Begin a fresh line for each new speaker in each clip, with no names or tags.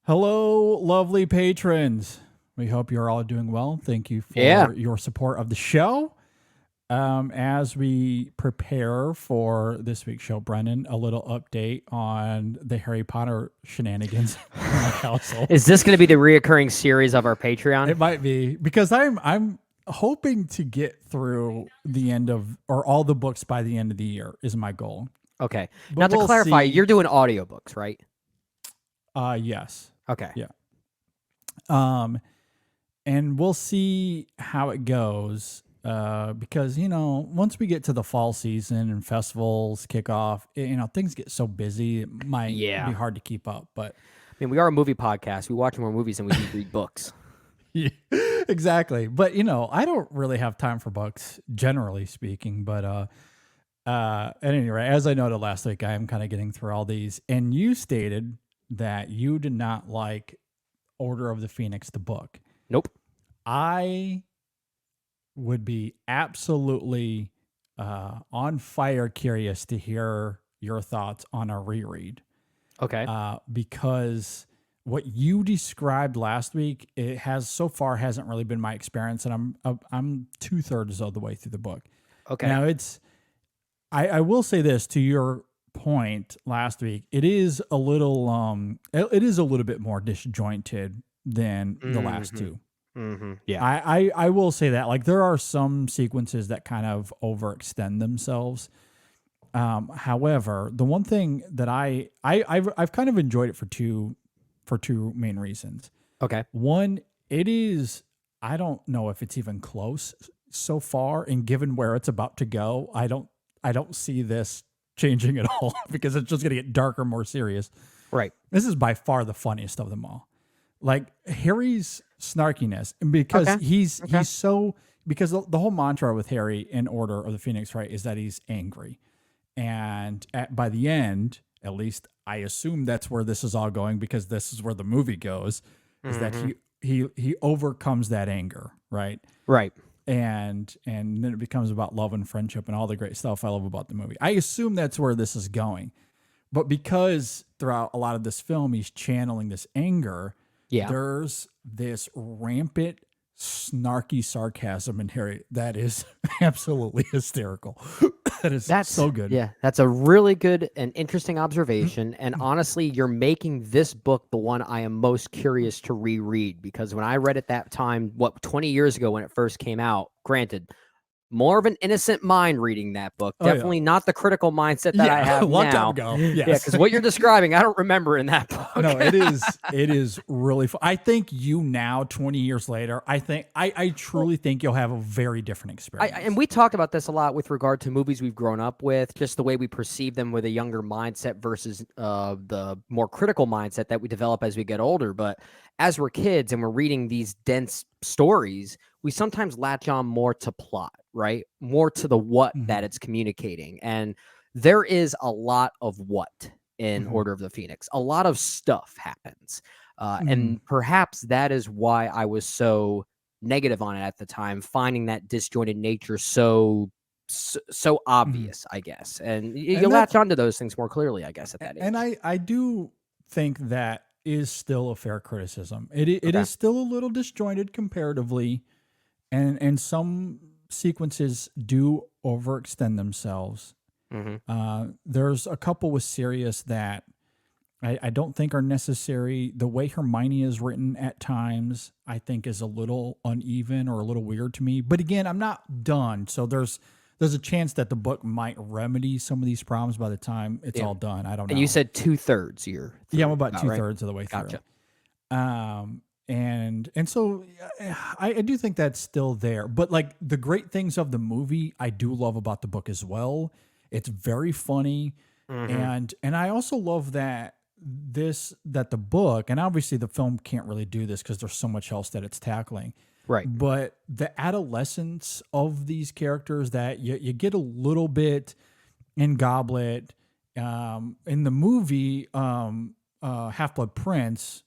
Hello, lovely patrons. We hope you're all doing well. Thank you
Yeah.
for your support of the show. As we prepare for this week's show, Brendan, a little update on the Harry Potter shenanigans in my household.
Is this going to be the reoccurring series of our Patreon?
It might be because I'm hoping to get through the end of or all the books by the end of the year is my goal.
Okay. Now
But
to
we'll
clarify,
see.
you're doing audiobooks, right?
Yes.
Okay.
Yeah. Um, and we'll see how it goes. Because once we get to the fall season and festivals kick off, things get so busy it might
Yeah.
be hard to keep up. But
I mean, we are a movie podcast. We watch more movies than we do read books.
yeah, exactly. But I don't really have time for books, generally speaking. But at any rate, as I noted last week, I am kind of getting through all these, and you stated that you did not like Order of the Phoenix, the book.
Nope.
I would be absolutely on fire curious to hear your thoughts on a reread.
Okay.
Because what you described last week, it has so far hasn't really been my experience, and I'm 2/3 of the way through the book.
Okay.
Now I will say this to your point last week. It is a little it is a little bit more disjointed than the last two.
Yeah.
I will say that like there are some sequences that kind of overextend themselves. However, the one thing that I've kind of enjoyed it for two main reasons.
Okay.
One, it is I don't know if it's even close so far, and given where it's about to go, I don't see this changing at all because it's just gonna get darker, more serious.
Right.
This is by far the funniest of them all. Like Harry's snarkiness, and because
Okay.
he's so because the whole mantra with Harry in Order of the Phoenix, right, is that he's angry, and by the end, at least I assume that's where this is all going because this is where the movie goes, is that he overcomes that anger, right,
Right.
and then it becomes about love and friendship and all the great stuff I love about the movie. I assume that's where this is going, but because throughout a lot of this film he's channeling this anger.
Yeah.
There's this rampant, snarky sarcasm in Harry that is absolutely hysterical. That's so good.
Yeah, that's a really good and interesting observation. And honestly, you're making this book the one I am most curious to reread because when I read it that time, 20 years ago when it first came out, granted, more of an innocent mind reading that book.
Oh, yeah.
Definitely not the critical mindset that I have
a long
now.
time ago.
Yeah,
Yes.
because what you're describing, I don't remember in that book.
No, it is really fun. I think you now, 20 years later, I truly think you'll have a very different experience.
And we talked about this a lot with regard to movies we've grown up with, just the way we perceive them with a younger mindset versus the more critical mindset that we develop as we get older. But as we're kids and we're reading these dense stories, we sometimes latch on more to plot, right? More to the what that it's communicating. And there is a lot of what in Order of the Phoenix. A lot of stuff happens. And perhaps that is why I was so negative on it at the time, finding that disjointed nature so obvious, I guess. And you latch onto those things more clearly, I guess, at that age.
And I do think that is still a fair criticism. It is still a little disjointed comparatively, and some sequences do overextend themselves. There's a couple with Sirius that I don't think are necessary. The way Hermione is written at times, I think, is a little uneven or a little weird to me. But again, I'm not done, so there's a chance that the book might remedy some of these problems by the time it's all done. I don't know.
And you said 2/3 you're
I'm about 2/3
right?
of the way through.
Gotcha.
And so I do think that's still there. But like the great things of the movie, I do love about the book as well. It's very funny, and I also love that the book, and obviously the film can't really do this because there's so much else that it's tackling.
Right.
But the adolescence of these characters that you get a little bit in Goblet, in the movie Half-Blood Prince.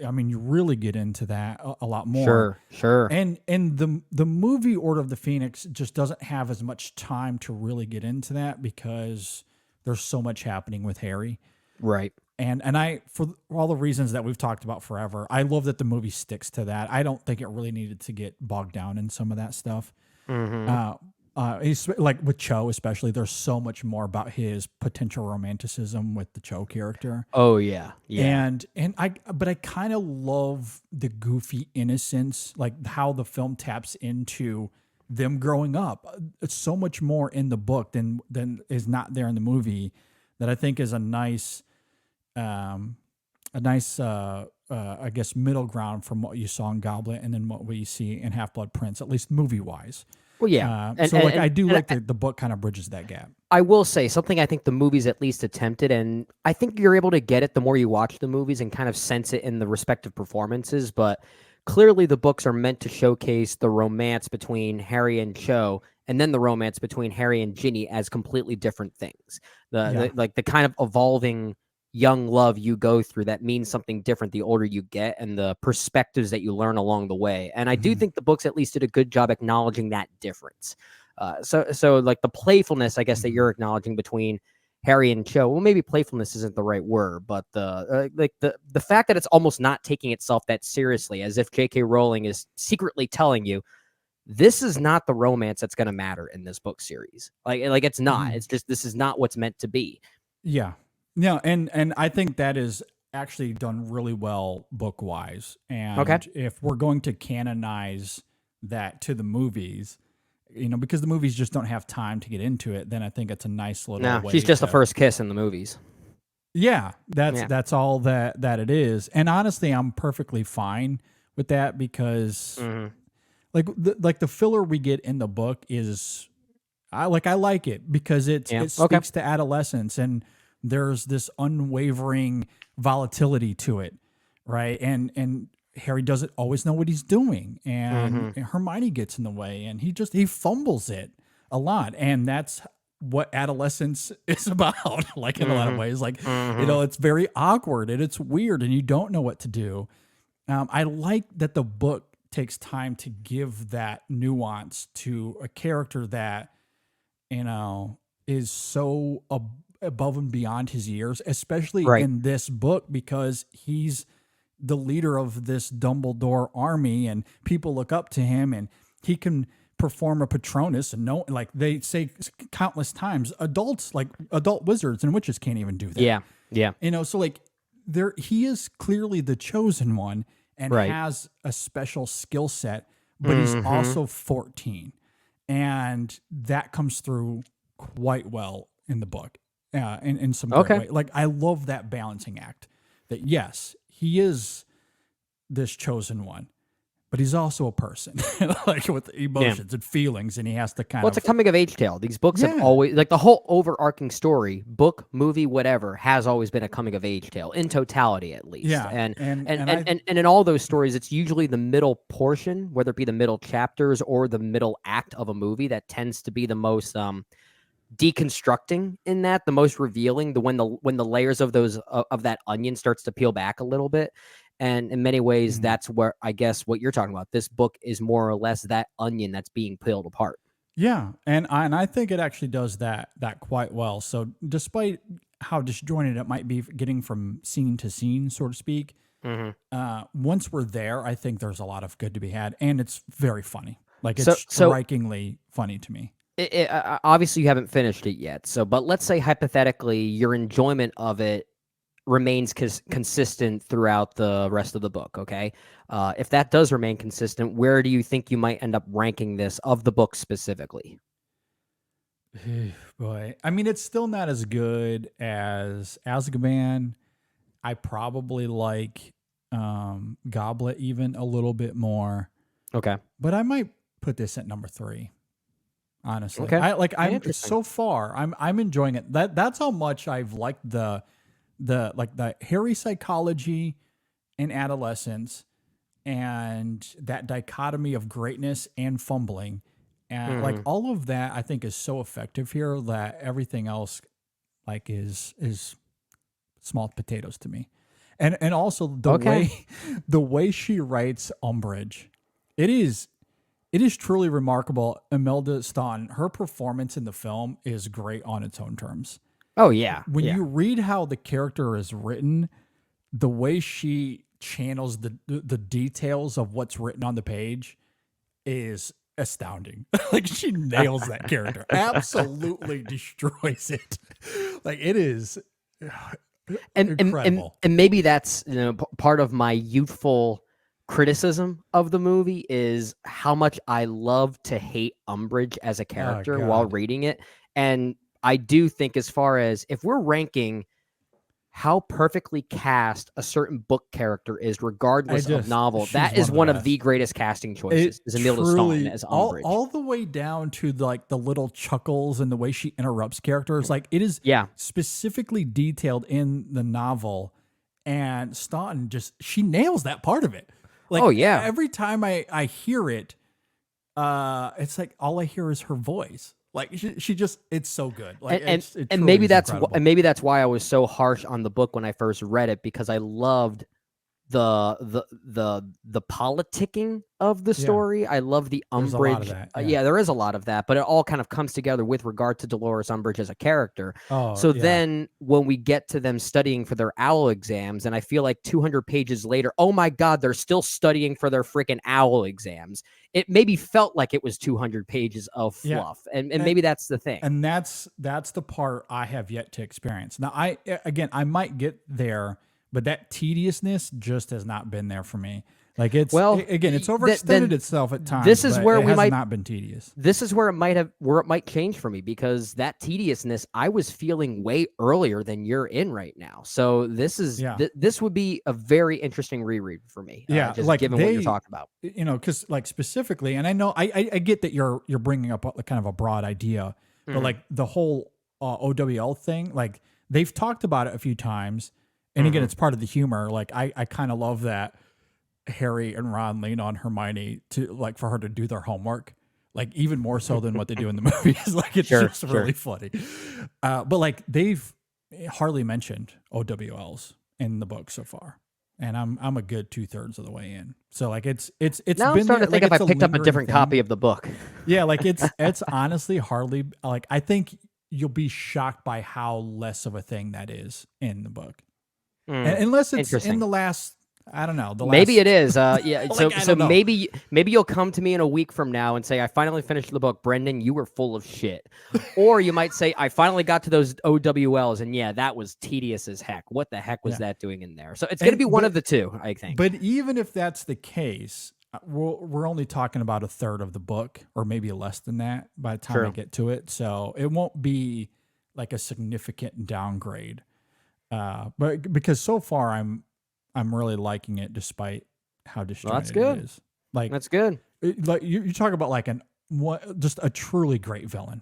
I mean, you really get into that a lot more.
Sure.
And the movie Order of the Phoenix just doesn't have as much time to really get into that because there's so much happening with Harry.
Right.
And I, for all the reasons that we've talked about forever, I love that the movie sticks to that. I don't think it really needed to get bogged down in some of that stuff.
Mm-hmm.
He's like with Cho, especially. There's so much more about his potential romanticism with the Cho character,
Oh yeah, yeah,
but I kind of love the goofy innocence, like how the film taps into them growing up. It's so much more in the book than is not there in the movie, that I think is um, a nice, I guess, middle ground from what you saw in Goblet and then what we see in Half Blood Prince, at least movie wise.
well, yeah, and
So like I do
and
like the book kind of bridges that gap.
I will say something I think the movies at least attempted, and I think you're able to get it the more you watch the movies and kind of sense it in the respective performances. But clearly, the books are meant to showcase the romance between Harry and Cho, and then the romance between Harry and Ginny as completely different things.
Yeah.
Like the kind of evolving young love you go through that means something different the older you get, and the perspectives that you learn along the way. And I do
Mhm.
think the books at least did a good job acknowledging that difference. So like the playfulness, I guess, that
Mhm.
you're acknowledging between Harry and Cho. Well, maybe playfulness isn't the right word, but the fact that it's almost not taking itself that seriously, as if J.K. Rowling is secretly telling you this is not the romance that's going to matter in this book series. Like it's not.
Mhm.
It's just this is not what's meant to be.
Yeah. Yeah, and I think that is actually done really well book wise.
Okay.
And if we're going to canonize that to the movies, because the movies just don't have time to get into it, then I think it's a nice little
No, she's
way
just the
to.
first kiss in the movies.
Yeah, that's
Yeah.
that's all that it is. And honestly, I'm perfectly fine with that because
Hmm.
like the filler we get in the book is I like it because
Yeah.
it
Okay.
speaks to adolescence, and there's this unwavering volatility to it, right? And Harry doesn't always know what he's doing, and
Hmm.
Hermione gets in the way, and he fumbles it a lot, and that's what adolescence is about. Like in a lot of
Hmm.
ways, like
Hmm.
it's very awkward and it's weird, and you don't know what to do. I like that the book takes time to give that nuance to a character that is so above and beyond his years, especially
Right.
in this book, because he's the leader of this Dumbledore army and people look up to him, and he can perform a Patronus, and no, like they say countless times, adults, like adult wizards and witches, can't even do that.
Yeah. Yeah.
So like he is clearly the chosen one and
Right.
has a special skill set, but he's
Hmm.
also 14. And that comes through quite well in the book, in some great
Okay.
way. Like I love that balancing act, that yes, he is this chosen one, but he's also a person, like with
Yeah.
emotions and feelings, and he has to kind
Well, it's a
of.
coming of age tale. These books have
Yeah.
always, like the whole overarching story, book, movie, whatever, has always been a coming of age tale in totality, at least.
Yeah,
And and
and
and
I.
and, and in all those stories, it's usually the middle portion, whether it be the middle chapters or the middle act of a movie, that tends to be the most deconstructing in that, the most revealing, the layers of those of that onion starts to peel back a little bit. And in many ways,
Mhm.
that's where I guess what you're talking about. This book is more or less that onion that's being peeled apart.
Yeah, and I think it actually does that quite well. So despite how disjointed it might be getting from scene to scene, so to speak,
Hmm.
once we're there, I think there's a lot of good to be had, and it's very funny. Like it's
So
strikingly funny to me.
obviously you haven't finished it yet. So, but let's say hypothetically your enjoyment of it remains consistent throughout the rest of the book. Okay, if that does remain consistent, where do you think you might end up ranking this of the book specifically?
Boy, I mean, it's still not as good as Azkaban. I probably like Goblet even a little bit more,
Okay.
but I might put this at number 3. Honestly,
Okay.
I'm
Interesting.
so far I'm enjoying it. That's how much I've liked the Harry psychology in adolescence, and that dichotomy of greatness and fumbling, and like
Hmm.
all of that I think is so effective here that everything else like is small potatoes to me. And also the
Okay.
way the way she writes Umbridge, it is it is truly remarkable. Imelda Staunton, her performance in the film is great on its own terms.
Oh yeah,
When
yeah.
you read how the character is written, the way she channels the details of what's written on the page is astounding. Like she nails that character, absolutely destroys it. Like it is incredible.
And maybe that's part of my youthful criticism of the movie is how much I love to hate Umbridge as a
Oh
character while
God,
reading it. And I do think, as far as if we're ranking how perfectly cast a certain book character is, regardless of novel, that
she's
is one
one
of the
best.
greatest casting
It
choices. Is Imelda Staunton
truly
as Umbridge?
all the way down to like the little chuckles and the way she interrupts characters. Like it is
Yeah.
specifically detailed in the novel, and Staunton she nails that part of it. Like
Oh yeah.
every time I hear it, it's like all I hear is her voice. Like she just it's so good. Like it
And
truly
maybe
is
that's
incredible.
and maybe that's why I was so harsh on the book when I first read it, because I loved the politicking of the
Yeah,
story. I love the
there's a lot of
Umbridge.
that.
Yeah, there is a lot of that, but it all kind of comes together with regard to Dolores Umbridge as a character.
Oh
So
yeah.
then when we get to them studying for their owl exams, and I feel like 200 pages later, oh my God, they're still studying for their freaking owl exams. It maybe felt like it was 200 pages of
Yeah.
fluff. And maybe that's the thing.
And that's the part I have yet to experience. Now I might get there, but that tediousness just has not been there for me. Like it's overextended itself at times.
This is
but
where
it
we
has
might
not been tedious.
This is where it might change for me, because that tediousness I was feeling way earlier than you're in right now. So this is this would be a very interesting reread for me.
Yeah,
just
like
given what you're talking about.
Because like specifically, and I know I get that you're bringing up a kind of a broad idea, but like the whole OWL thing, like they've talked about it a few times, and again, it's part of the humor. Like I kind of love that Harry and Ron lean on Hermione for her to do their homework, like even more so than what they do in the movies. Like it's just really funny. But like they've hardly mentioned OWLs in the book so far, and I'm a good 2/3 of the way in. So like it's
Now
been
I'm starting to think
like,
if I picked up a different copy of the book.
Yeah, like it's honestly hardly like I think you'll be shocked by how less of a thing that is in the book, and unless it's in the last. I don't know.
Maybe it is. Yeah.
Like,
So maybe you'll come to me in a week from now and say, I finally finished the book. Brendan, you were full of shit. Or you might say, I finally got to those OWLs, and yeah, that was tedious as heck. What the heck was that doing in there? So it's going to be one of the two, I think.
But even if that's the case, we're only talking about a third of the book, or maybe less than that by the time I get to it. So it won't be like a significant downgrade. But because so far I'm really liking it despite how disjointed it is. Like
that's good.
Like you talk about like just a truly great villain.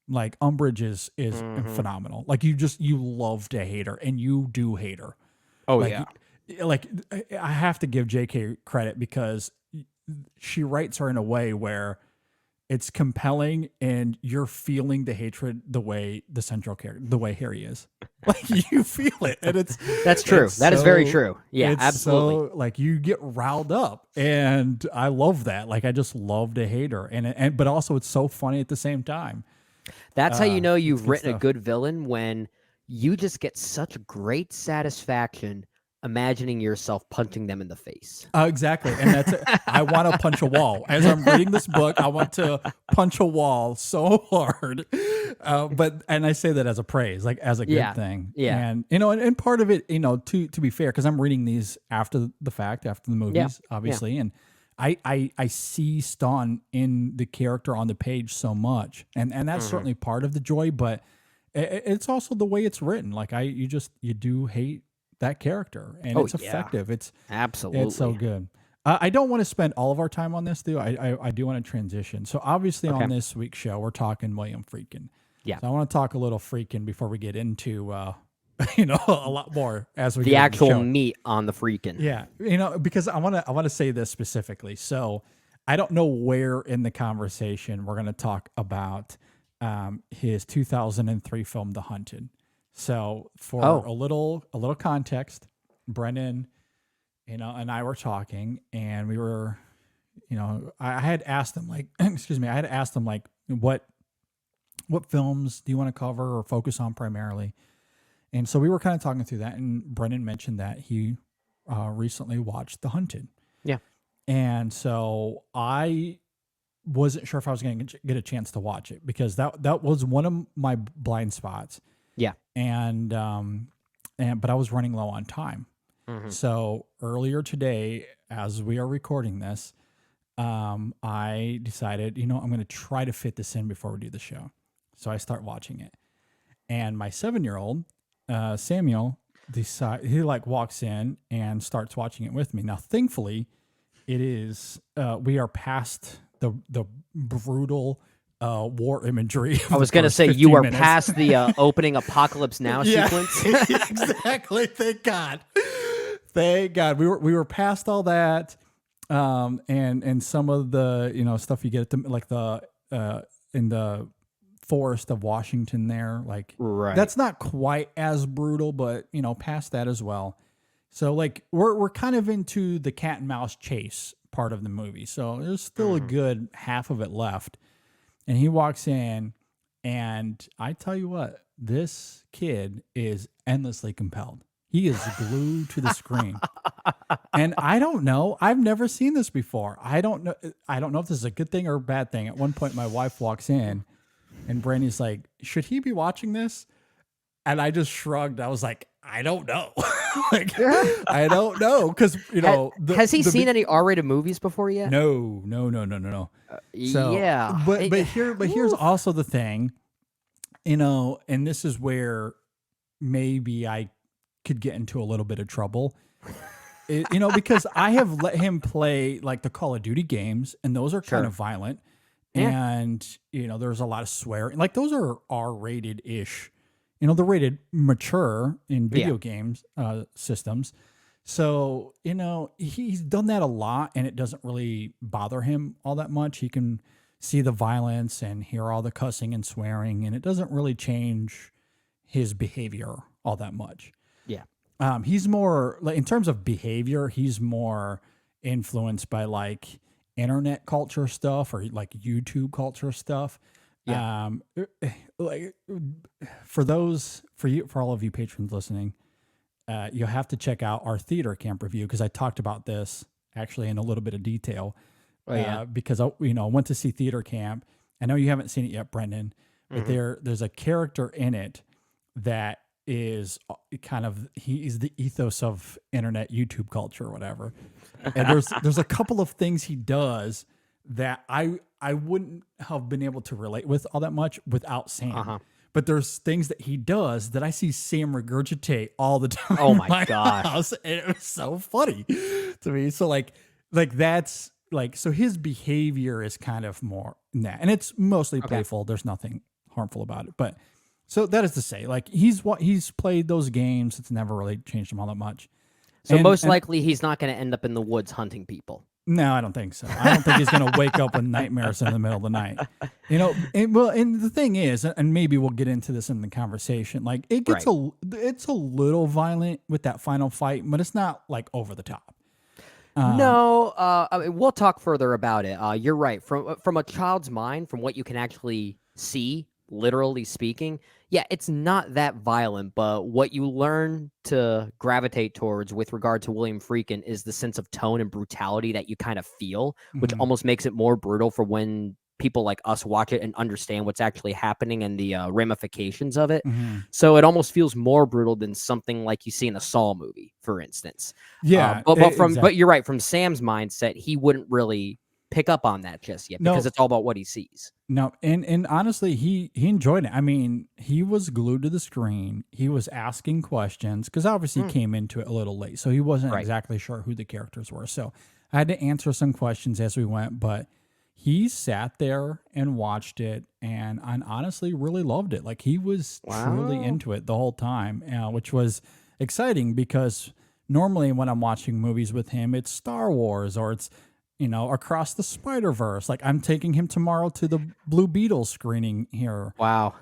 Like Umbridge is phenomenal. Like you love to hate her, and you do hate her.
Oh
like,
yeah.
Like I have to give JK credit because she writes her in a way where it's compelling and you're feeling the hatred the way the central character, the way Harry is. Like you feel it, and
that's true. That is very true. Yeah, absolutely.
So, like you get riled up, and I love that. Like I just love to hate her, and but also it's so funny at the same time.
That's how you know you've written a good villain, when you just get such great satisfaction imagining yourself punching them in the face.
Exactly. And that's it. I want to punch a wall. As I'm reading this book, I want to punch a wall so hard. And I say that as a praise, like as a good thing.
Yeah.
And, and part of it, to be fair, because I'm reading these after the fact, after the movies, obviously. Yeah. And I see Staunton in the character on the page so much. And that's certainly part of the joy, but it's also the way it's written. Like you do hate that character, and it's effective. It's
absolutely,
it's so good. I don't want to spend all of our time on this, though. I do want to transition. So obviously on this week's show, we're talking William Friedkin.
Yeah.
So I want to talk a little Friedkin before we get into, a lot more as we
the
get
actual
into the show.
Meat on the Friedkin.
Yeah. Because I want to say this specifically. So I don't know where in the conversation we're going to talk about his 2003 film, The Hunted. So for a little context, Brennan, and I were talking, and we were, I had asked him like, excuse me, I had asked him like what what films do you want to cover or focus on primarily? And so we were kind of talking through that, and Brendan mentioned that he recently watched The Hunted.
Yeah.
And so I wasn't sure if I was going to get a chance to watch it because that was one of my blind spots.
Yeah.
And but I was running low on time.
Mhm.
So earlier today, as we are recording this, I decided, I'm going to try to fit this in before we do the show. So I start watching it, and my 7-year-old Samuel he walks in and starts watching it with me. Now, thankfully, it is we are past the brutal war imagery.
I was going to say you are past the opening Apocalypse Now sequence.
Exactly. Thank God. Thank God. We were past all that. And some of the, stuff you get at in the forest of Washington there,
Right.
that's not quite as brutal, but past that as well. So we're kind of into the cat and mouse chase part of the movie. So there's still a good half of it left. And he walks in, and I tell you what, this kid is endlessly compelled. He is glued to the screen. And I don't know. I've never seen this before. I don't know if this is a good thing or a bad thing. At one point, my wife walks in, and Brandy's like, "Should he be watching this?" And I just shrugged. I was like, "I don't know." I don't know, because
has he seen any R-rated movies before yet?
No. So,
yeah,
but here's also the thing, and this is where maybe I could get into a little bit of trouble. Because I have let him play the Call of Duty games, and those are kind of violent.
Yeah.
And, there's a lot of swearing. Those are R-rated ish. They're rated mature in video games systems. So, he's done that a lot, and it doesn't really bother him all that much. He can see the violence and hear all the cussing and swearing, and it doesn't really change his behavior all that much.
Yeah.
He's more in terms of behavior, he's more influenced by internet culture stuff or YouTube culture stuff.
Yeah.
For all of you patrons listening, you'll have to check out our theater camp review, because I talked about this actually in a little bit of detail. Because I went to see theater camp. I know you haven't seen it yet, Brendan, but there's a character in it that is he's the ethos of internet YouTube culture or whatever. And there's a couple of things he does that I wouldn't have been able to relate with all that much without Sam. But there's things that he does that I see Sam regurgitate all the time.
Oh my gosh.
House, and it was so funny to me. So that's so his behavior is kind of more that, and it's mostly playful. There's nothing harmful about it. But so that is to say, he's played those games. It's never really changed him all that much.
So most likely he's not going to end up in the woods hunting people.
No, I don't think so. I don't think he's going to wake up with nightmares in the middle of the night. And the thing is, and maybe we'll get into this in the conversation, it gets it's a little violent with that final fight, but it's not over the top.
No, I mean, we'll talk further about it. You're right. From a child's mind, from what you can actually see, literally speaking, yeah, it's not that violent, but what you learn to gravitate towards with regard to William Friedkin is the sense of tone and brutality that you kind of feel, which almost makes it more brutal for when people like us watch it and understand what's actually happening and the ramifications of it. So it almost feels more brutal than something like you see in a Saw movie, for instance.
Yeah,
but you're right. From Sam's mindset, he wouldn't really pick up on that just yet because it's all about what he sees.
No, and honestly, he enjoyed it. I mean, he was glued to the screen. He was asking questions because obviously he came into it a little late, so he wasn't exactly sure who the characters were. So I had to answer some questions as we went, but he sat there and watched it, and I honestly really loved it. He was truly into it the whole time, which was exciting because normally when I'm watching movies with him, it's Star Wars or it's Across the Spider-Verse. I'm taking him tomorrow to the Blue Beetle screening here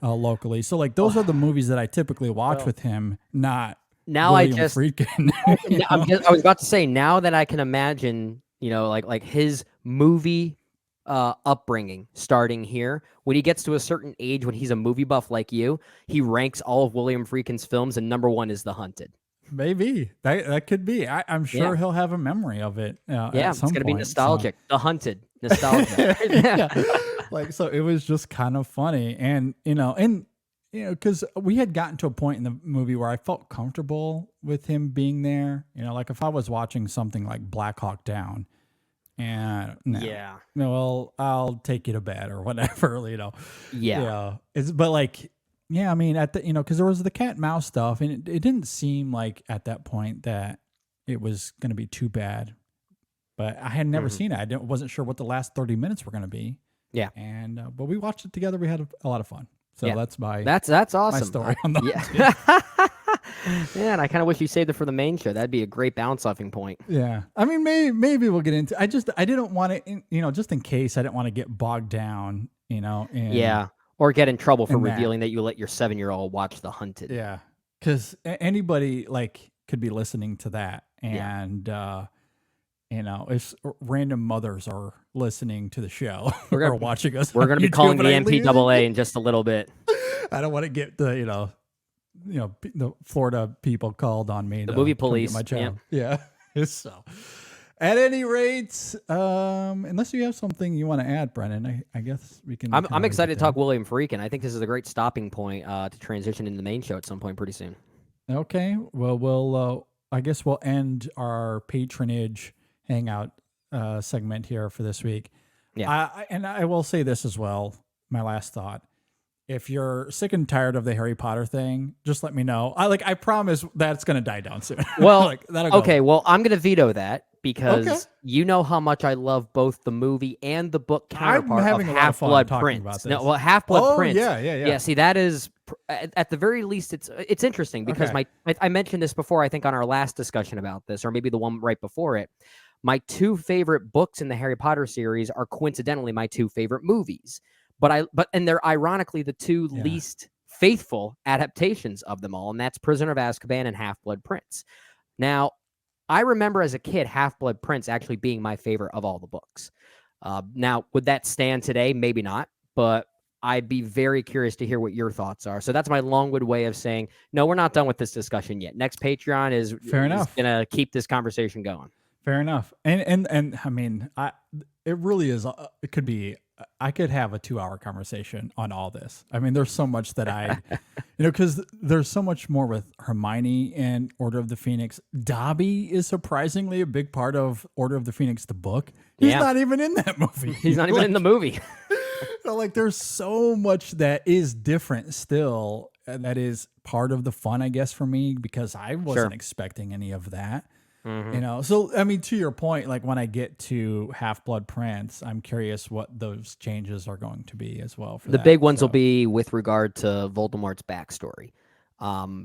locally. So those are the movies that I typically watch with him, not William Friedkin.
I was about to say, now that I can imagine, his movie upbringing starting here. When he gets to a certain age, when he's a movie buff like you, he ranks all of William Friedkin's films, and number one is The Hunted.
Maybe that could be. I'm sure
Yeah.
he'll have a memory of it.
Yeah,
at
it's
some
gonna be
point,
nostalgic. The Hunted, nostalgia.
yeah. Like, so it was just kind of funny, and because we had gotten to a point in the movie where I felt comfortable with him being there. Like if I was watching something like Black Hawk Down, and
Yeah.
no, well, I'll take you to bed or whatever.
Yeah.
But like, yeah, I mean, at the because there was the cat and mouse stuff, and it didn't seem like at that point that it was going to be too bad. But I had never seen it. Wasn't sure what the last 30 minutes were going to be.
Yeah.
And but we watched it together. We had a lot of fun. So
Yeah.
that's
That's awesome.
my story on that.
Yeah. Man, I kind of wish you saved it for the main show. That'd be a great bounce offing point.
Yeah. I mean, maybe we'll get into. I didn't want to, just in case I didn't want to get bogged down, and
Yeah. Or get in trouble for
And that.
revealing that you let your 7-year-old watch The Hunted.
Yeah, because anybody could be listening to that, and if random mothers are listening to the show or watching us,
We're
on
going to be
YouTube,
calling the
and
MPAA in just a little bit.
I don't want to get the the Florida people called on me.
The
to
movie
come get
police.
my child. Yeah. So, at any rate, unless you have something you want to add, Brennan, I guess we can.
I'm excited to talk William Friedkin. I think this is a great stopping point to transition into the main show at some point pretty soon.
Okay. Well, I guess we'll end our patronage hangout segment here for this week.
Yeah.
And I will say this as well. My last thought: if you're sick and tired of the Harry Potter thing, just let me know. I promise that's going to die down soon.
Well,
that'll go
okay.
away.
Well, I'm going to veto that because
Okay.
you know how much I love both the movie and the book counterpart
having
of
a lot of fun
Half-Blood
talking
Prince.
about
No,
this.
well, Half-Blood Prince.
Yeah.
Yeah, see, that is at the very least, it's interesting because
Okay.
I mentioned this before. I think on our last discussion about this, or maybe the one right before it. My two favorite books in the Harry Potter series are coincidentally my two favorite movies, but they're ironically the two
Yeah.
least faithful adaptations of them all, and that's Prisoner of Azkaban and Half-Blood Prince. Now, I remember as a kid Half-Blood Prince actually being my favorite of all the books. Now, would that stand today? Maybe not, but I'd be very curious to hear what your thoughts are. So that's my long-winded way of saying, no, we're not done with this discussion yet. Next Patreon is
enough.
going to keep this conversation going.
Fair enough. And I mean, it really is. It could be. I could have a 2-hour conversation on all this. I mean, there's so much that because there's so much more with Hermione and Order of the Phoenix. Dobby is surprisingly a big part of Order of the Phoenix, the book. He's
Yeah.
not even in that movie.
He's not even in the movie.
There's so much that is different still. And that is part of the fun, I guess, for me, because I wasn't expecting any of that. So I mean, to your point, like when I get to Half-Blood Prince, I'm curious what those changes are going to be as well. For
The big ones will be with regard to Voldemort's backstory.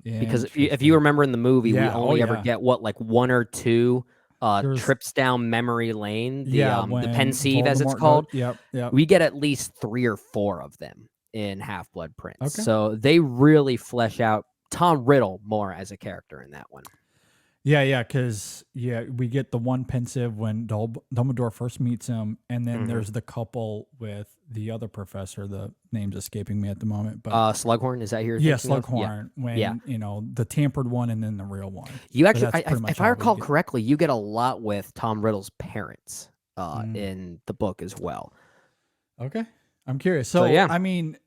Because if you remember in the movie, we only ever get like one or two trips down memory lane, the Pensieve as it's called.
Yep.
We get at least 3 or 4 of them in Half-Blood Prince.
Okay.
So they really flesh out Tom Riddle more as a character in that one.
Yeah, because we get the one Pensieve when Dumbledore first meets him, and then there's the couple with the other professor. The name's escaping me at the moment, but
Slughorn, is that here?
yeah, Slughorn. When the tampered one and then the real one.
You
So
actually,
that's pretty much
if I
all we
recall
get.
correctly, you get a lot with Tom Riddle's parents in the book as well.
Okay, I'm curious. So
yeah.
I mean,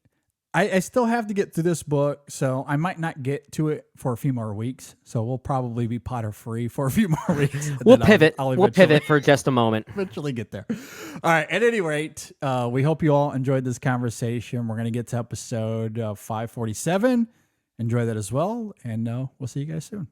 I still have to get through this book, so I might not get to it for a few more weeks. So we'll probably be Potter free for a few more weeks. and
We'll
then
pivot.
I'll
We'll pivot for just a moment.
eventually get there. All right. At any rate, we hope you all enjoyed this conversation. We're going to get to episode 547. Enjoy that as well, and we'll see you guys soon.